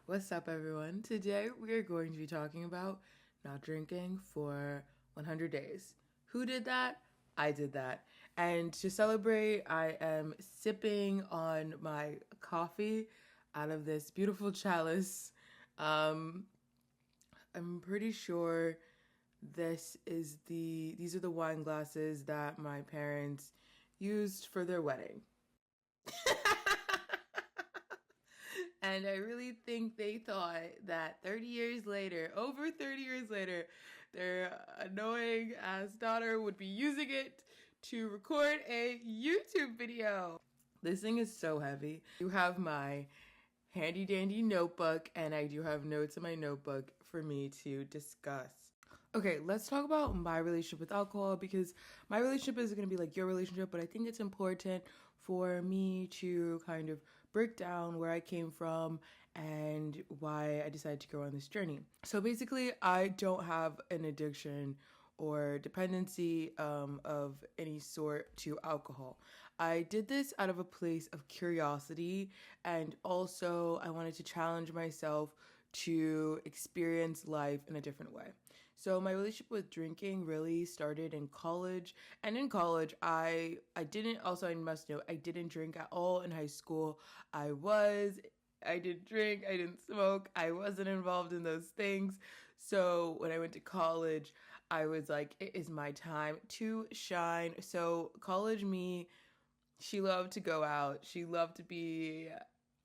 What's up, everyone? Today we are going to be talking about not drinking for 100 days. Who did that? I did that. And to celebrate, I am sipping on my coffee out of this beautiful chalice. Um, I'm pretty sure these are the wine glasses that my parents used for their wedding. And I really think they thought that 30 years later, over 30 years later, their annoying ass daughter would be using it to record a YouTube video. This thing is so heavy. You have my handy dandy notebook, and I do have notes in my notebook for me to discuss. Okay, let's talk about my relationship with alcohol, because my relationship is going to be like your relationship, but I think it's important for me to kind of break down where I came from and why I decided to go on this journey. So basically, I don't have an addiction or dependency of any sort to alcohol. I did this out of a place of curiosity, and also I wanted to challenge myself to experience life in a different way. So my relationship with drinking really started in college. And in college, I didn't, also I must note, I didn't drink at all in high school. I didn't drink, I didn't smoke, I wasn't involved in those things. So when I went to college, I was like, it is my time to shine. So college me, she loved to go out. She loved to be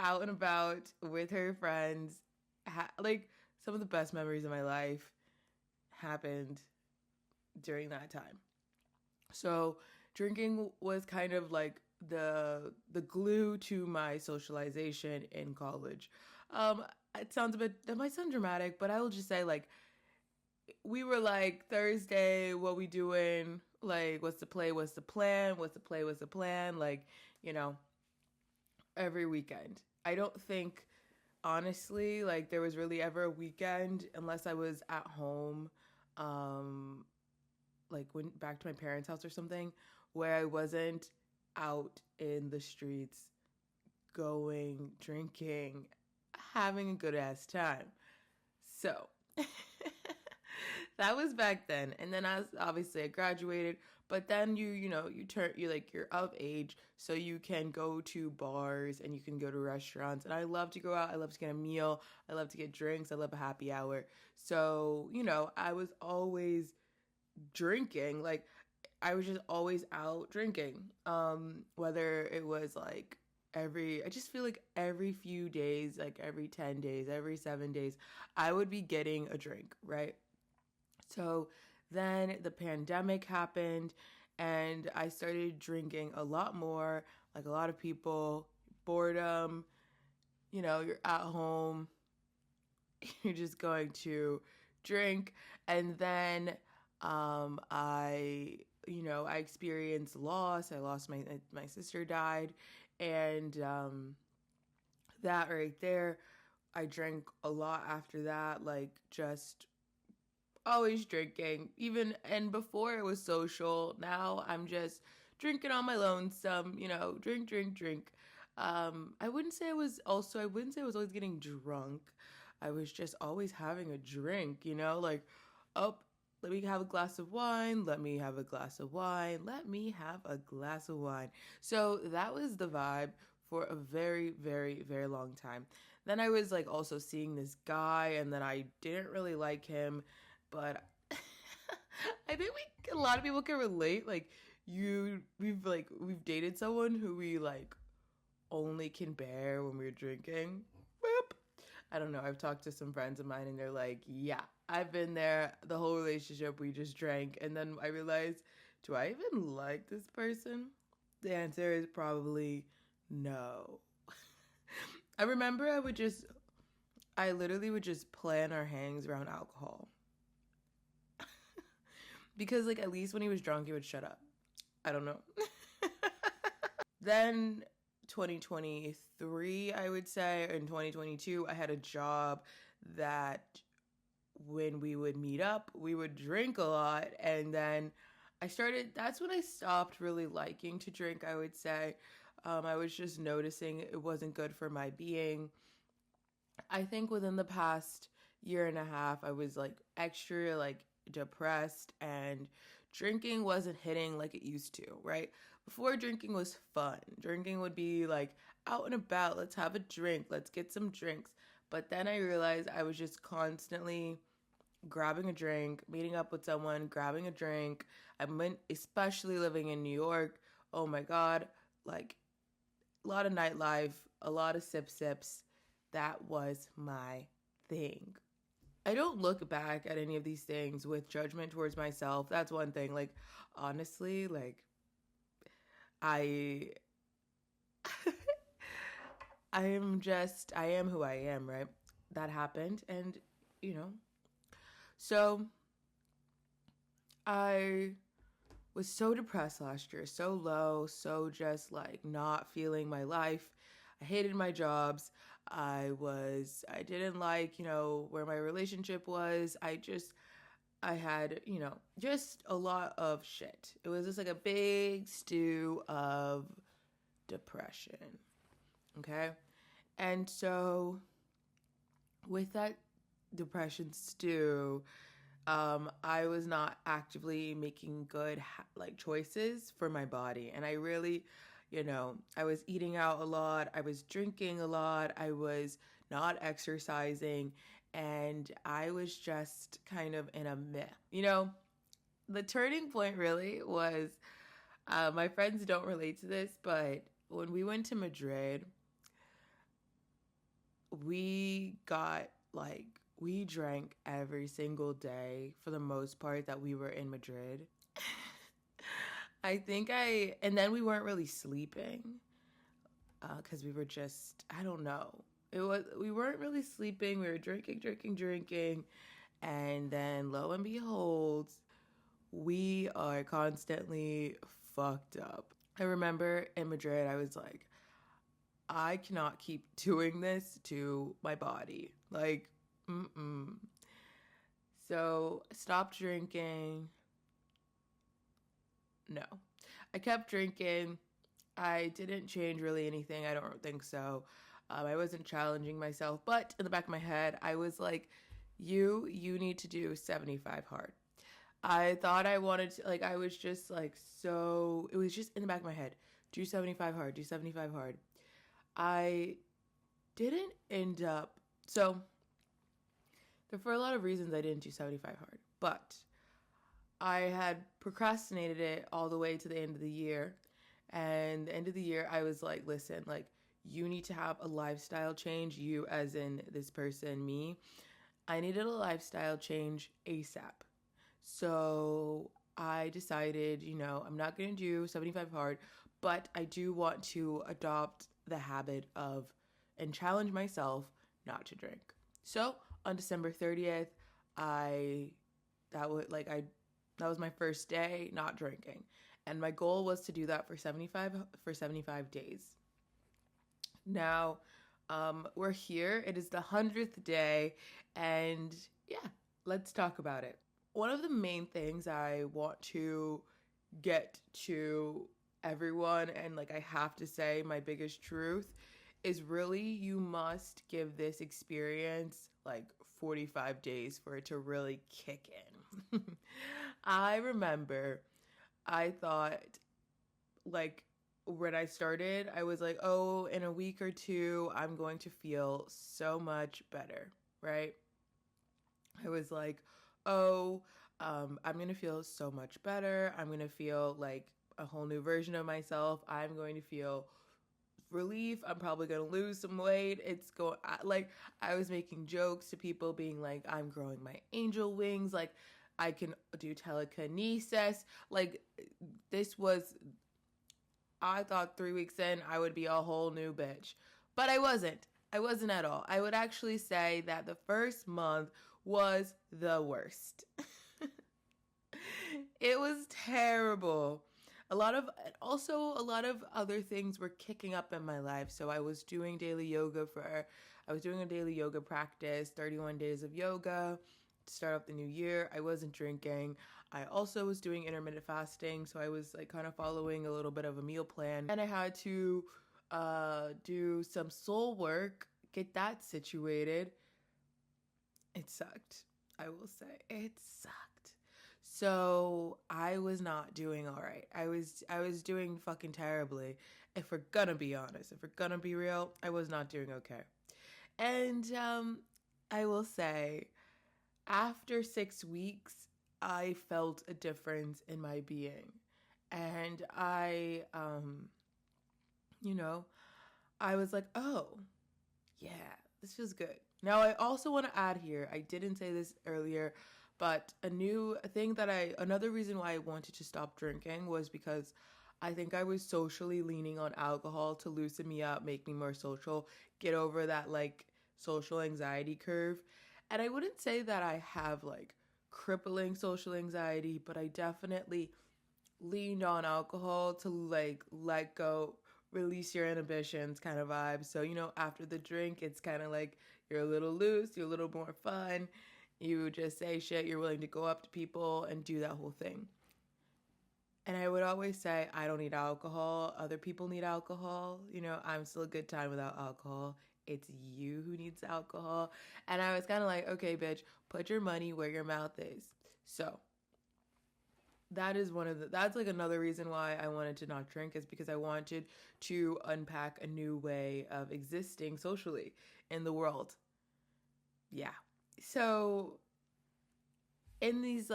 out and about with her friends. Like, some of the best memories of my life happened during that time. So drinking was kind of like the glue to my socialization in college. It sounds a bit, that might sound dramatic, but I will just say, like, we were like, Thursday, what we doing? Like, what's the play? What's the plan? What's the play? What's the plan? Like, you know, every weekend. I don't think, honestly, like, there was really ever a weekend unless I was at home, um, like, went back to my parents' house or something, where I wasn't out in the streets, going, drinking, having a good ass time. So that was back then. And then as obviously I graduated, but then you're of age, so you can go to bars and you can go to restaurants. And I love to go out. I love to get a meal. I love to get drinks. I love a happy hour. So, I was always drinking. Like, I was just always out drinking. Whether it was like I just feel like every few days, like every 10 days, every 7 days, I would be getting a drink, right? So then the pandemic happened and I started drinking a lot more, like a lot of people. Boredom, you're at home, you're just going to drink. And then I experienced loss. I lost my sister died, and that right there, I drank a lot after that, like, just always drinking. Even, and before it was social, now I'm just drinking on my lonesome, drink, drink, drink. I wouldn't say I was always getting drunk. I was just always having a drink, like, oh, let me have a glass of wine, let me have a glass of wine, let me have a glass of wine. So that was the vibe for a very, very, very long time. Then I was like also seeing this guy, and then I didn't really like him, but I think a lot of people can relate. Like, we've dated someone who we like only can bear when we're drinking. Boop. I don't know. I've talked to some friends of mine and they're like, yeah, I've been there. The whole relationship, we just drank. And then I realized, do I even like this person? The answer is probably no. I remember I literally would just plan our hangs around alcohol. Because, like, at least when he was drunk, he would shut up. I don't know. Then 2023, I would say, in 2022, I had a job that when we would meet up, we would drink a lot. And then that's when I stopped really liking to drink, I would say. I was just noticing it wasn't good for my being. I think within the past year and a half, I was like extra like depressed, and drinking wasn't hitting like it used to, right? Before, drinking was fun. Drinking would be like out and about, let's have a drink, let's get some drinks. But then I realized I was just constantly grabbing a drink, meeting up with someone, grabbing a drink. I meant, especially living in New York, oh my God, like a lot of nightlife, a lot of sips. That was my thing. I don't look back at any of these things with judgment towards myself. That's one thing. Like, honestly, like, I. I am who I am, right? That happened. And, you know, so I was so depressed last year, so low, so just like not feeling my life. I hated my jobs. I didn't like, where my relationship was. I had, just a lot of shit. It was just like a big stew of depression. Okay. And so with that depression stew, I was not actively making good choices for my body, and I really, I was eating out a lot, I was drinking a lot, I was not exercising, and I was just kind of in a meh. The turning point really was, my friends don't relate to this, but when we went to Madrid, we got we drank every single day for the most part that we were in Madrid. And then we weren't really sleeping because we were just, I don't know. We weren't really sleeping. We were drinking. And then lo and behold, we are constantly fucked up. I remember in Madrid, I was like, I cannot keep doing this to my body. Like, So I stopped drinking. No. I kept drinking. I didn't change really anything. I don't think so. I wasn't challenging myself. But in the back of my head, I was like, you need to do 75 hard. I thought I wanted to, I was just so, it was just in the back of my head. Do 75 hard, do 75 hard. I didn't end up, so for a lot of reasons I didn't do 75 hard, but I had procrastinated it all the way to the end of the year. And the end of the year, I was like, listen, you need to have a lifestyle change. You as in this person, me. I needed a lifestyle change ASAP. So I decided, I'm not going to do 75 hard, but I do want to adopt the habit of and challenge myself not to drink. So on December 30th, that was my first day not drinking. And my goal was to do that for 75 days. Now, we're here. It is the 100th day, and yeah, let's talk about it. One of the main things I want to get to everyone, and I have to say my biggest truth, is really you must give this experience 45 days for it to really kick in. I remember I thought when I started, I was like, oh, in a week or two, I'm going to feel so much better, right? I was like, oh, I'm going to feel so much better. I'm going to feel like a whole new version of myself. I'm going to feel relief. I'm probably going to lose some weight. I was making jokes to people being like, I'm growing my angel wings. I can do telekinesis. I thought 3 weeks in, I would be a whole new bitch. But I wasn't. I wasn't at all. I would actually say that the first month was the worst. It was terrible. A lot of other things were kicking up in my life. So I was doing a daily yoga practice, 31 days of yoga to start off the new year. I wasn't drinking. I also was doing intermittent fasting. So I was kind of following a little bit of a meal plan. And I had to do some soul work get that situated, it sucked. I will say it sucked. So I was not doing all right. I was doing fucking terribly. If we're gonna be honest, if we're gonna be real, I was not doing okay. And I will say, after 6 weeks, I felt a difference in my being, and you know, I was like, oh, yeah, this feels good. Now, I also want to add here, I didn't say this earlier, but another reason why I wanted to stop drinking was because I think I was socially leaning on alcohol to loosen me up, make me more social, get over that like social anxiety curve. And I wouldn't say that I have like crippling social anxiety, but I definitely leaned on alcohol to like let go, release your inhibitions kind of vibe. So, after the drink, it's kind of like you're a little loose, you're a little more fun. You just say shit, you're willing to go up to people and do that whole thing. And I would always say, I don't need alcohol. Other people need alcohol. I'm still a good time without alcohol. It's you who needs alcohol. And I was kind of like, okay, bitch, put your money where your mouth is. So that's like another reason why I wanted to not drink, is because I wanted to unpack a new way of existing socially in the world. Yeah. So in these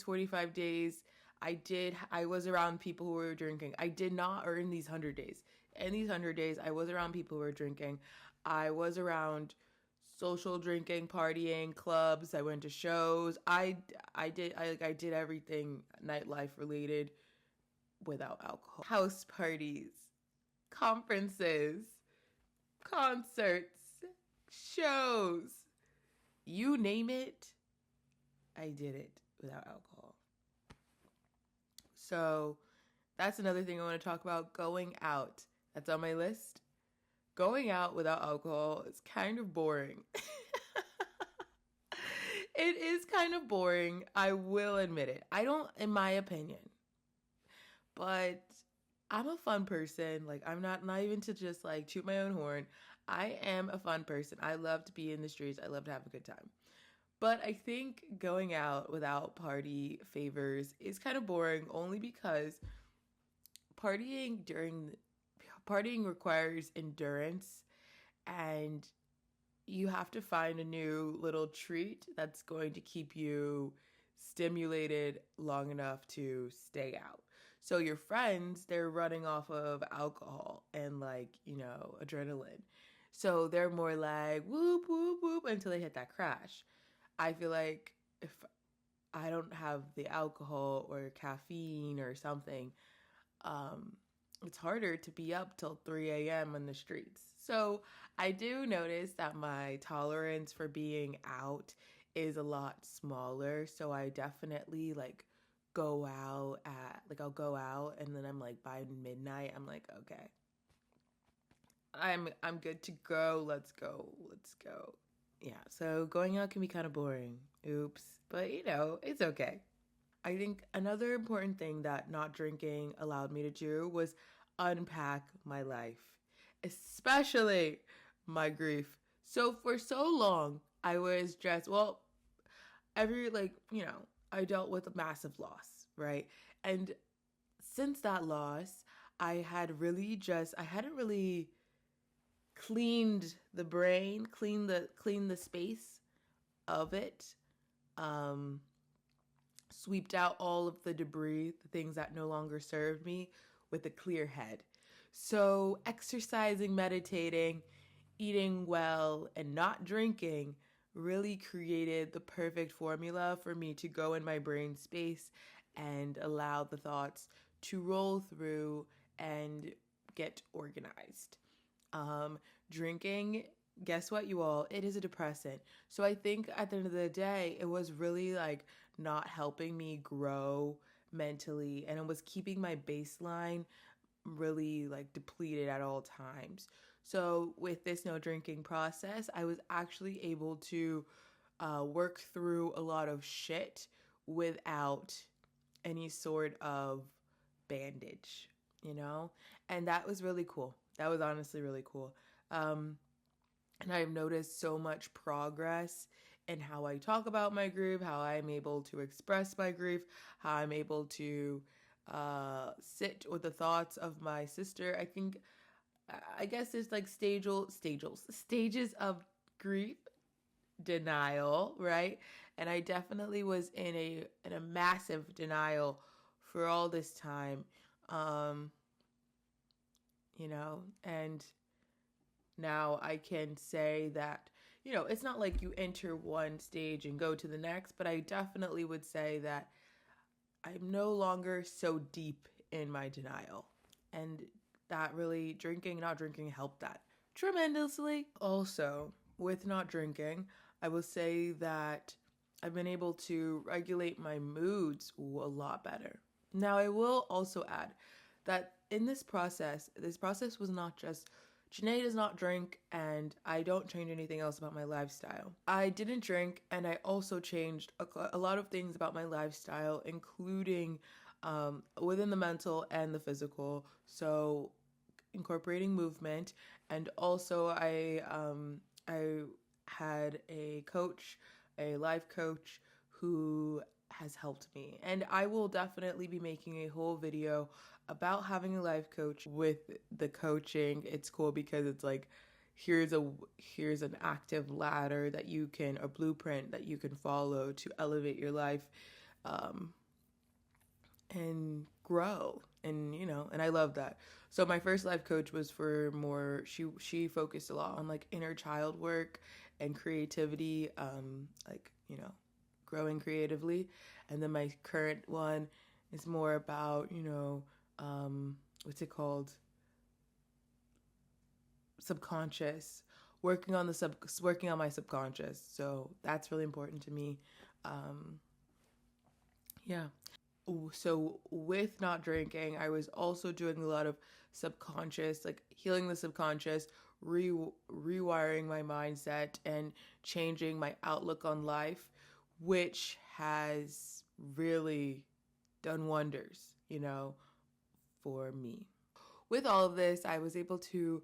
45 days, I was around people who were drinking. I did not, or in these 100 days. In these 100 days, I was around people who were drinking. I was around social drinking, partying, clubs. I went to shows. I did everything nightlife related without alcohol. House parties, conferences, concerts, shows. You name it, I did it without alcohol. So that's another thing I want to talk about. Going out. That's on my list. Going out without alcohol is kind of boring. It is kind of boring. I will admit it. I don't, in my opinion. But I'm a fun person. Like, I'm not even to just like toot my own horn. I am a fun person. I love to be in the streets. I love to have a good time. But I think going out without party favors is kind of boring, only because partying requires endurance, and you have to find a new little treat that's going to keep you stimulated long enough to stay out. So your friends, they're running off of alcohol and adrenaline. So they're more like whoop, whoop, whoop until they hit that crash. I feel like if I don't have the alcohol or caffeine or something, it's harder to be up till 3 a.m. in the streets. So I do notice that my tolerance for being out is a lot smaller. So I definitely I'll go out, and then I'm like, by midnight, I'm like, okay, I'm good to go. Let's go. Yeah, so going out can be kind of boring. Oops. But it's okay. I think another important thing that not drinking allowed me to do was unpack my life, especially my grief. So for so long, I was just, I dealt with a massive loss, right? And since that loss, I hadn't really cleaned the brain, cleaned the space of it, sweeped out all of the debris, the things that no longer served me, with a clear head. So exercising, meditating, eating well, and not drinking really created the perfect formula for me to go in my brain space and allow the thoughts to roll through and get organized. Drinking, guess what, you all? It is a depressant. So I think at the end of the day, it was really not helping me grow mentally, and it was keeping my baseline really depleted at all times. So with this no drinking process, I was actually able to work through a lot of shit without any sort of bandage, and that was really cool. That was honestly really cool. And I've noticed so much progress in how I talk about my grief, how I'm able to express my grief, how I'm able to sit with the thoughts of my sister. I guess there's like stages of grief denial, right? And I definitely was in a massive denial for all this time. Um, and now I can say that, it's not like you enter one stage and go to the next, but I definitely would say that I'm no longer so deep in my denial. And that really, not drinking helped that tremendously. Also, with not drinking, I will say that I've been able to regulate my moods a lot better. Now, I will also add that in this process was not just Janae does not drink and I don't change anything else about my lifestyle. I didn't drink and I also changed a lot of things about my lifestyle, including within the mental and the physical. So incorporating movement, and also I had a life coach who has helped me. And I will definitely be making a whole video about having a life coach with the coaching. It's cool because it's like, here's an active ladder that a blueprint that you can follow to elevate your life, and grow. And, and I love that. So my first life coach was for more, she focused a lot on like inner child work and creativity, growing creatively. And then my current one is more about, what's it called? Subconscious, working on my subconscious. So that's really important to me. Yeah. So with not drinking, I was also doing a lot of subconscious, like healing the subconscious, rewiring my mindset and changing my outlook on life, which has really done wonders, for me. With all of this, I was able to,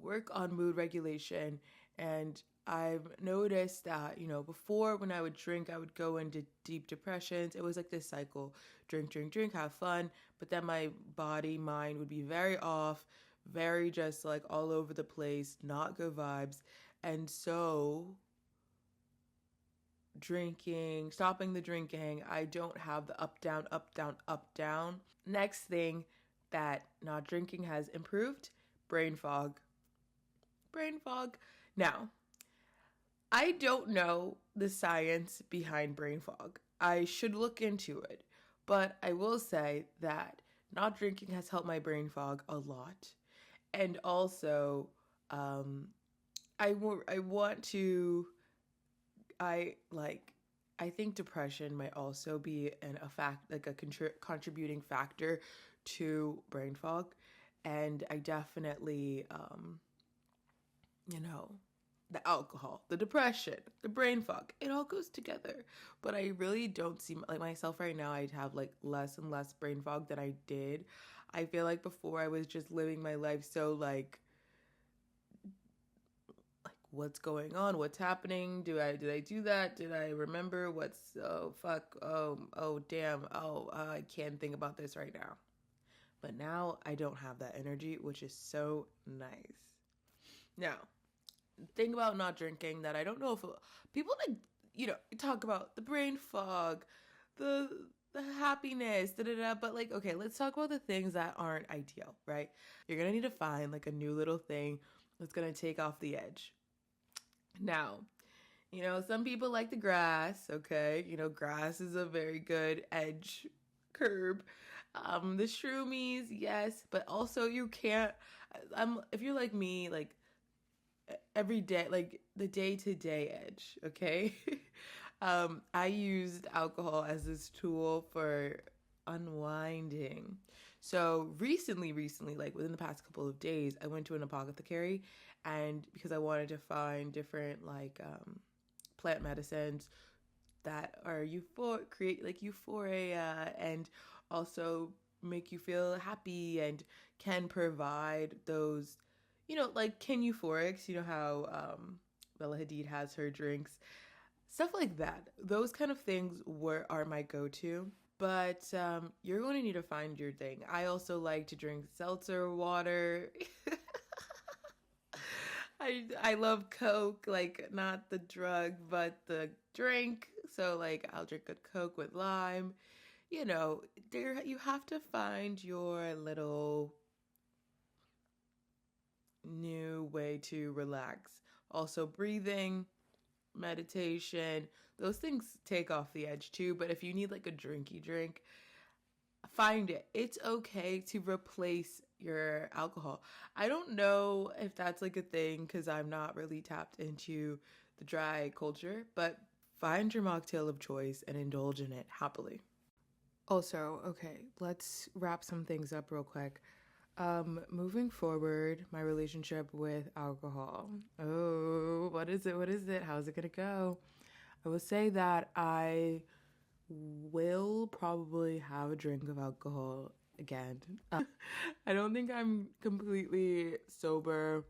work on mood regulation. And I've noticed that, before when I would drink, I would go into deep depressions. It was like this cycle: drink, drink, drink, have fun. But then my body, mind would be very off, very just like all over the place, not good vibes. And so stopping the drinking, I don't have the up, down, up, down, up, down. Next thing that not drinking has improved: brain fog. Now, I don't know the science behind brain fog. I should look into it. But I will say that not drinking has helped my brain fog a lot. And also, I think depression might also be a contributing factor to brain fog. And I definitely, the alcohol, the depression, the brain fog, it all goes together. But I really don't see, like, myself right now, I'd have like less and less brain fog than I did. I feel like before I was just living my life so like what's going on? What's happening? Did I do that? Did I remember fuck? Oh, damn. I can't think about this right now. But now I don't have that energy, which is so nice. Now, thing about not drinking that I don't know if people talk about the brain fog, the happiness, but like, okay, let's talk about the things that aren't ideal, right? You're gonna need to find like a new little thing that's gonna take off the edge. Now, some people like the grass, okay? Grass is a very good edge curb. The shroomies, yes, but also you can't, if you're like me, like every day, like the day-to-day edge, okay? I used alcohol as this tool for unwinding. So recently, like within the past couple of days, I went to an apothecary, and because I wanted to find different like plant medicines that are create like euphoria and also make you feel happy and can provide those, like King Euphorics, how Bella Hadid has her drinks, stuff like that. Those kind of things are my go-to. But you're going to need to find your thing. I also like to drink seltzer water. I love Coke, like not the drug, but the drink. So like I'll drink a Coke with lime. There you have to find your little new way to relax. Also breathing, meditation, those things take off the edge too, but if you need like a drinky drink, find it. It's okay to replace your alcohol. I don't know if that's like a thing because I'm not really tapped into the dry culture, but find your mocktail of choice and indulge in it happily. Also, okay, let's wrap some things up real quick. Moving forward, my relationship with alcohol. Oh, what is it? What is it? How's it gonna go? I will say that I will probably have a drink of alcohol again. I don't think I'm completely sober.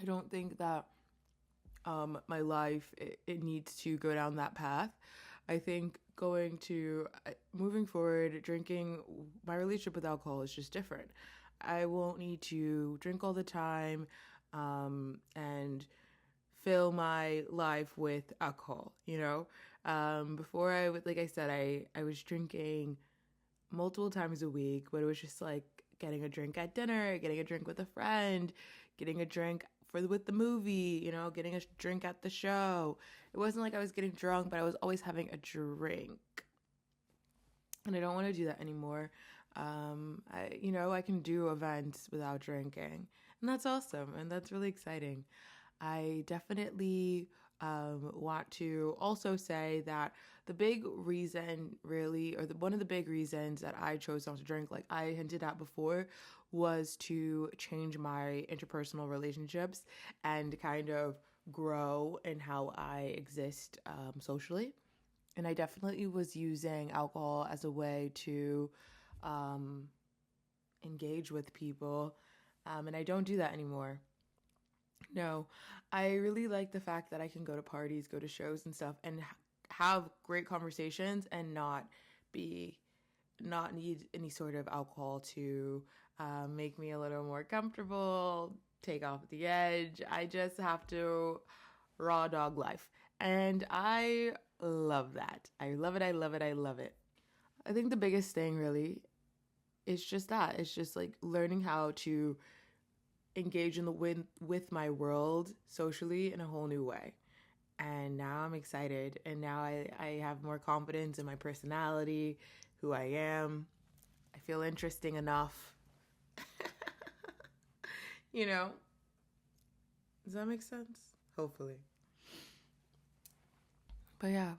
I don't think that my life it needs to go down that path. I think moving forward, drinking, my relationship with alcohol is just different. I won't need to drink all the time and fill my life with alcohol, Before like I said, I was drinking multiple times a week, but it was just like getting a drink at dinner, getting a drink with a friend, getting a drink with the movie, getting a drink at the show. It wasn't like I was getting drunk, but I was always having a drink. And I don't want to do that anymore. I can do events without drinking, and that's awesome, and that's really exciting. I definitely want to also say that the big reason, really, or one of the big reasons that I chose not to drink, like I hinted at before, was to change my interpersonal relationships and kind of grow in how I exist socially. And I definitely was using alcohol as a way to engage with people, and I don't do that anymore. No, I really like the fact that I can go to parties, go to shows and stuff, and have great conversations and not need any sort of alcohol to make me a little more comfortable, take off the edge. I just have to raw dog life, and I love that. I love it. I love it. I love it. I think the biggest thing really is just that. It's just like learning how to engage in the with my world socially in a whole new way. And now I'm excited, and now I have more confidence in my personality, who I am. I feel interesting enough. you know Does that make sense? Hopefully. But yeah,